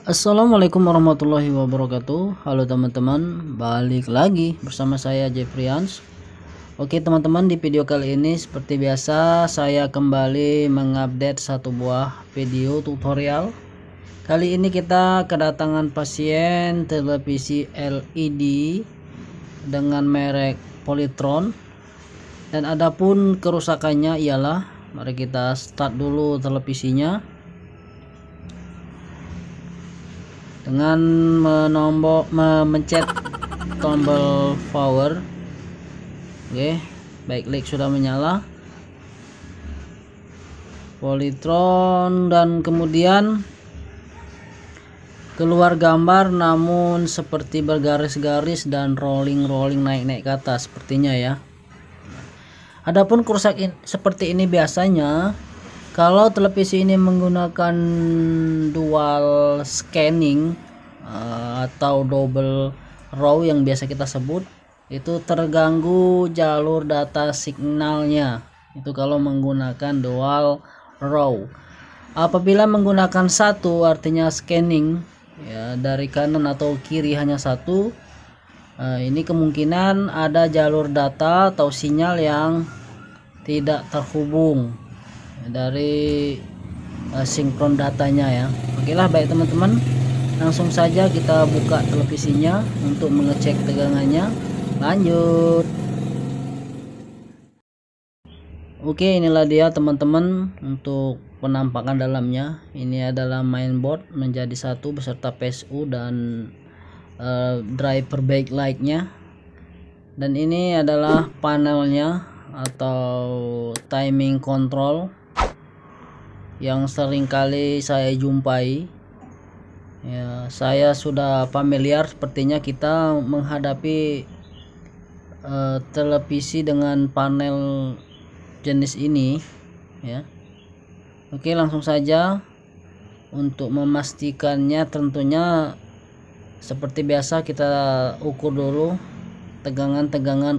Assalamualaikum warahmatullahi wabarakatuh. Halo teman-teman, balik lagi bersama saya Jeffrians. Oke teman-teman, di video kali ini seperti biasa saya kembali mengupdate satu buah video tutorial. Kali ini kita kedatangan pasien televisi LED dengan merek Polytron, dan adapun kerusakannya ialah, mari kita start dulu televisinya dengan memencet tombol power. Oke, backlight sudah menyala, Polytron, dan kemudian keluar gambar namun seperti bergaris-garis dan rolling naik-naik ke atas sepertinya ya. Adapun kerusakan seperti ini biasanya kalau televisi ini menggunakan dual scanning atau double row yang biasa kita sebut, itu terganggu jalur data signalnya. Itu kalau menggunakan dual row. Apabila menggunakan satu, artinya scanning ya, dari kanan atau kiri hanya satu, ini kemungkinan ada jalur data atau sinyal yang tidak terhubung dari sinkron datanya ya. Oke lah, baik teman-teman, langsung saja kita buka televisinya untuk mengecek tegangannya. Lanjut. Oke, inilah dia teman-teman untuk penampakan dalamnya. Ini adalah mainboard menjadi satu beserta PSU dan driver backlightnya, dan ini adalah panelnya atau timing control yang sering kali saya jumpai ya. Saya sudah familiar, sepertinya kita menghadapi televisi dengan panel jenis ini ya. Oke, langsung saja untuk memastikannya tentunya seperti biasa kita ukur dulu tegangan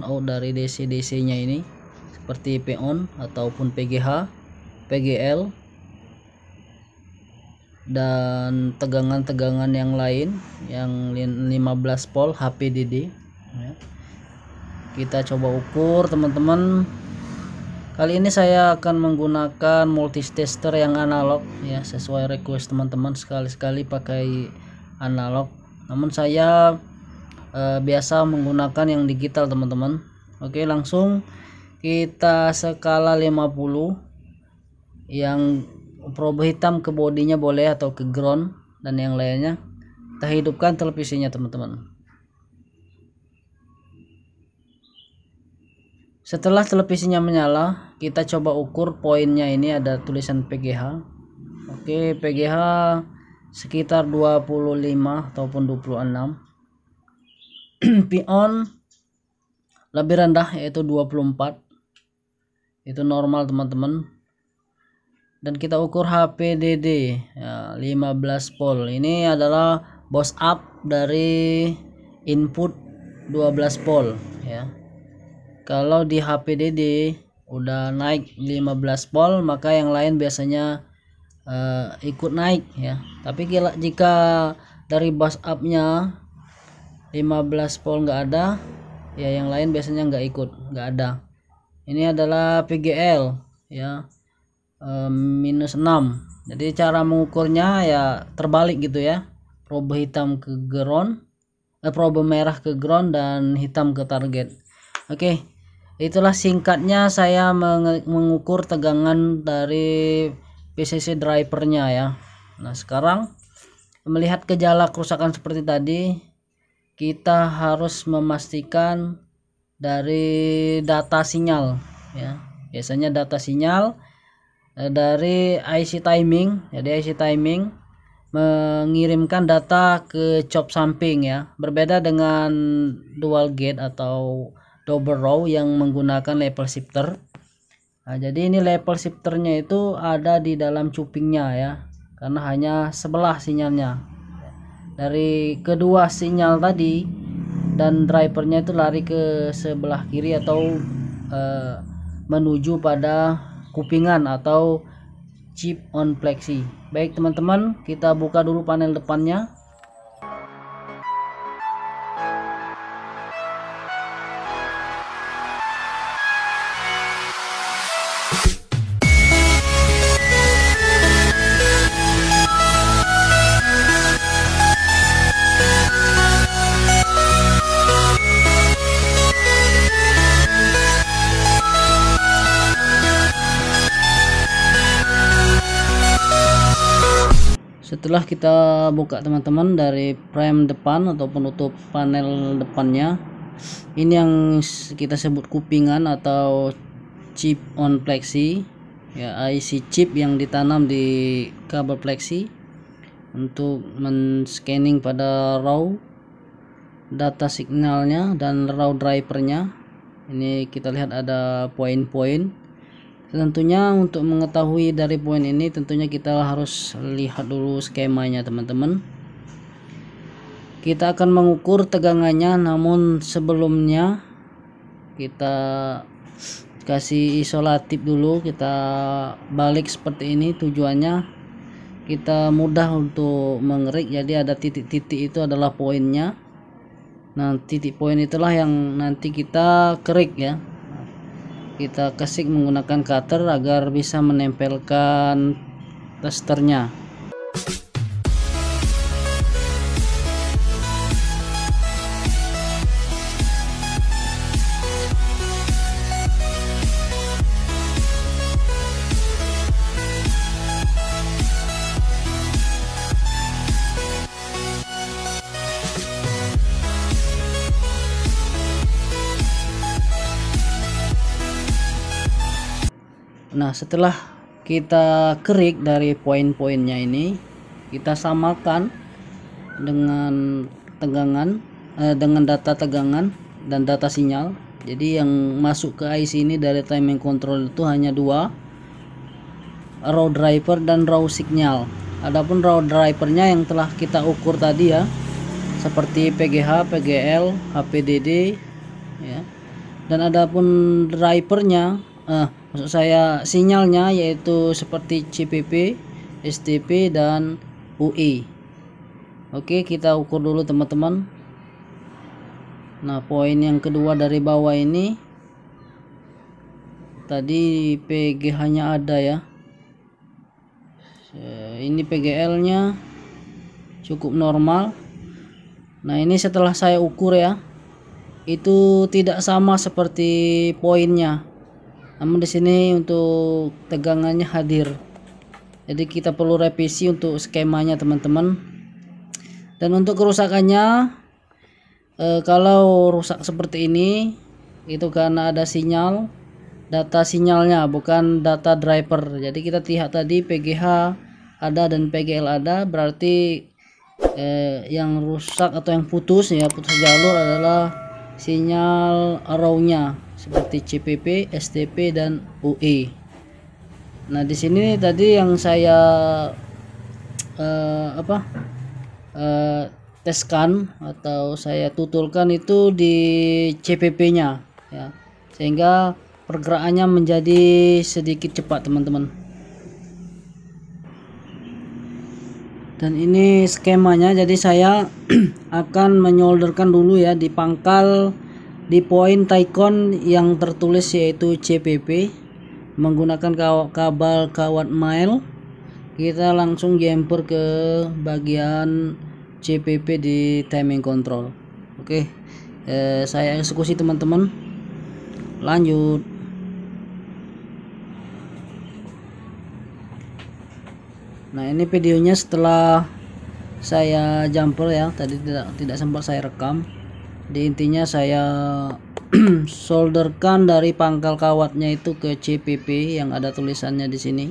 out dari DC nya ini, seperti PON ataupun PGH, PGL, dan tegangan yang lain yang 15 volt HPDD ya. Kita coba ukur teman-teman. Kali ini saya akan menggunakan multitester yang analog ya, sesuai request teman-teman, sekali-sekali pakai analog, namun saya biasa menggunakan yang digital teman-teman. Oke, langsung kita skala 50, yang probe hitam ke bodinya boleh atau ke ground, dan yang lainnya kita hidupkan televisinya teman-teman. Setelah televisinya menyala, kita coba ukur poinnya. Ini ada tulisan PGH. Oke, PGH sekitar 25 ataupun 26. PON lebih rendah yaitu 24. Itu normal teman-teman. Dan kita ukur HPDD ya, 15 volt. Ini adalah boost up dari input 12 volt ya. Kalau di HPDD udah naik 15 volt, maka yang lain biasanya ikut naik ya. Tapi jika dari boost up-nya 15 volt nggak ada ya, yang lain biasanya nggak ada. Ini adalah PGL ya, minus 6. Jadi cara mengukurnya ya terbalik gitu ya, probe hitam ke ground, probe merah ke ground dan hitam ke target. Oke, itulah singkatnya saya mengukur tegangan dari PCC drivernya ya. Nah, sekarang melihat gejala kerusakan seperti tadi, kita harus memastikan dari data sinyal ya. Biasanya data sinyal dari IC timing. Jadi IC timing mengirimkan data ke chop samping ya, berbeda dengan dual gate atau double row yang menggunakan level shifter. Nah, jadi ini level shifternya itu ada di dalam cupingnya ya, karena hanya sebelah sinyalnya. Dari kedua sinyal tadi dan drivernya itu lari ke sebelah kiri atau menuju pada kupingan atau chip on plexi. Baik teman-teman, kita buka dulu panel depannya. Setelah kita buka teman-teman dari frame depan atau penutup panel depannya, ini yang kita sebut kupingan atau chip on plexi ya, IC chip yang ditanam di kabel plexi untuk men-scanning pada raw data signalnya dan raw drivernya. Ini kita lihat ada poin-poin. Tentunya untuk mengetahui dari poin ini tentunya kita harus lihat dulu skemanya teman-teman. Kita akan mengukur tegangannya, namun sebelumnya kita kasih isolatif dulu, kita balik seperti ini. Tujuannya kita mudah untuk mengerik, jadi ada titik-titik itu adalah poinnya. Nah, titik poin itulah yang nanti kita kerik ya. Kita kesik menggunakan cutter agar bisa menempelkan testernya. Nah, setelah kita kerik dari poin-poinnya ini, kita samakan dengan tegangan, dengan data tegangan dan data sinyal. Jadi yang masuk ke IC ini dari timing control itu hanya dua, raw driver dan raw signal. Adapun raw drivernya yang telah kita ukur tadi ya, seperti PGH, PGL, HPDD ya. Dan adapun drivernya, maksud saya sinyalnya, yaitu seperti CPP, STP dan UE. Oke, kita ukur dulu teman-teman. Nah, poin yang kedua dari bawah ini tadi PGH nya ada ya. Ini PGL nya cukup normal. Nah, ini setelah saya ukur ya, itu tidak sama seperti poinnya. Namun di sini untuk tegangannya hadir. Jadi kita perlu revisi untuk skemanya teman-teman. Dan untuk kerusakannya, kalau rusak seperti ini itu karena ada sinyal, data sinyalnya bukan data driver. Jadi kita lihat tadi PGH ada dan PGL ada, berarti yang rusak atau yang putus ya, putus jalur adalah sinyal raw-nya seperti CPP, STP dan UE. Nah, di sini tadi yang saya teskan atau saya tutulkan itu di CPP-nya ya, sehingga pergerakannya menjadi sedikit cepat teman-teman. Dan ini skemanya, jadi saya akan menyolderkan dulu ya di pangkal, di poin Taycon yang tertulis yaitu CPP menggunakan kabel kawat mile. Kita langsung jumper ke bagian CPP di timing control. Oke, saya eksekusi teman-teman. Lanjut. Nah, ini videonya setelah saya jumper ya, tadi tidak sempat saya rekam. Di intinya saya solderkan dari pangkal kawatnya itu ke CPP yang ada tulisannya di sini,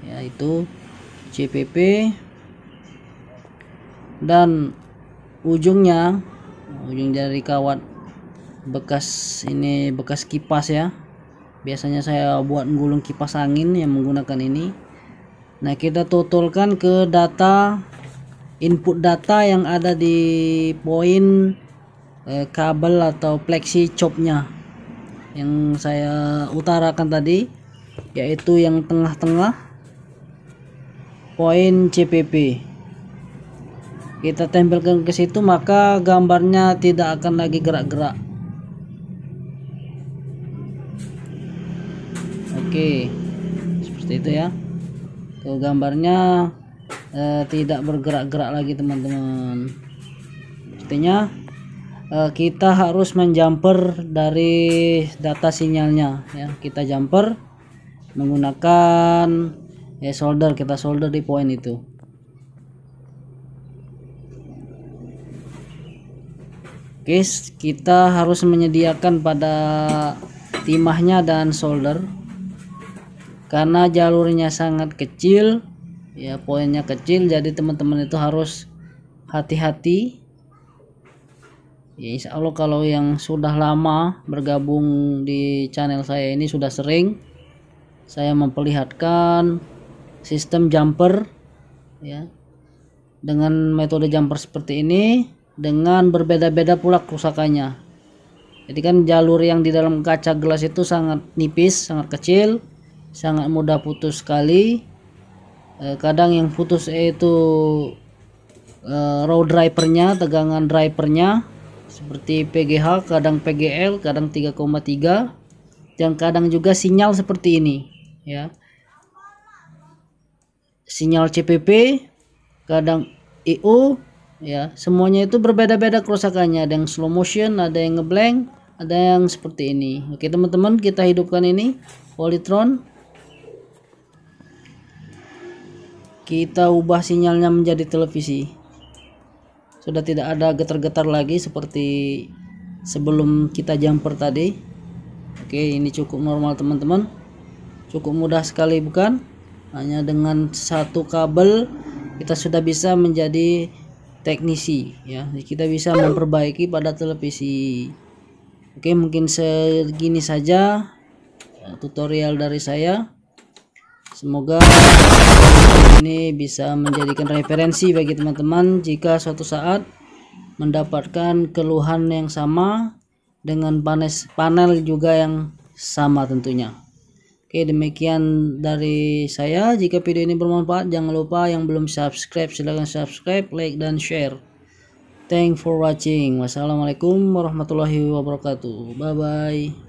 yaitu CPP, dan ujung dari kawat bekas ini, bekas kipas ya. Biasanya saya buat gulung kipas angin yang menggunakan ini. Nah, kita tutulkan ke data, input data yang ada di poin kabel atau plexi chopnya yang saya utarakan tadi, yaitu yang tengah-tengah poin CPP. Kita tempelkan ke situ, maka gambarnya tidak akan lagi gerak-gerak. Oke, seperti itu ya. Tuh gambarnya tidak bergerak-gerak lagi teman-teman. Artinya kita harus menjumper dari data sinyalnya ya. Kita jumper menggunakan solder, kita solder di poin itu. Oke, kita harus menyediakan pada timahnya dan solder karena jalurnya sangat kecil ya, poinnya kecil, jadi teman-teman itu harus hati-hati ya. Insya Allah kalau yang sudah lama bergabung di channel saya ini, sudah sering saya memperlihatkan sistem jumper ya, dengan metode jumper seperti ini, dengan berbeda-beda pula kerusakannya. Jadi kan jalur yang di dalam kaca gelas itu sangat nipis, sangat kecil, sangat mudah putus sekali. Kadang yang putus itu raw drivernya, tegangan drivernya seperti PGH, kadang PGL, kadang 3,3, dan kadang juga sinyal seperti ini ya, sinyal CPP, kadang IO ya. Semuanya itu berbeda-beda kerusakannya, ada yang slow motion, ada yang ngeblank, ada yang seperti ini. Oke teman-teman, kita hidupkan ini Polytron, kita ubah sinyalnya menjadi televisi. Sudah tidak ada getar-getar lagi seperti sebelum kita jumper tadi. Oke, ini cukup normal teman-teman, cukup mudah sekali bukan? Hanya dengan satu kabel kita sudah bisa menjadi teknisi ya, kita bisa memperbaiki pada televisi. Oke, mungkin segini saja tutorial dari saya. Semoga ini bisa menjadikan referensi bagi teman-teman jika suatu saat mendapatkan keluhan yang sama dengan panel juga yang sama tentunya. Oke, demikian dari saya. Jika video ini bermanfaat, jangan lupa yang belum subscribe silahkan subscribe, like, dan share. Thanks for watching. Wassalamualaikum warahmatullahi wabarakatuh. Bye bye.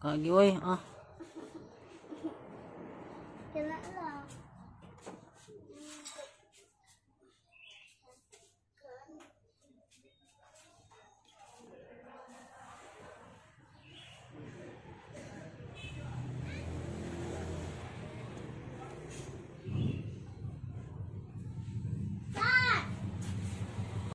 Kagi woy Kailan lang.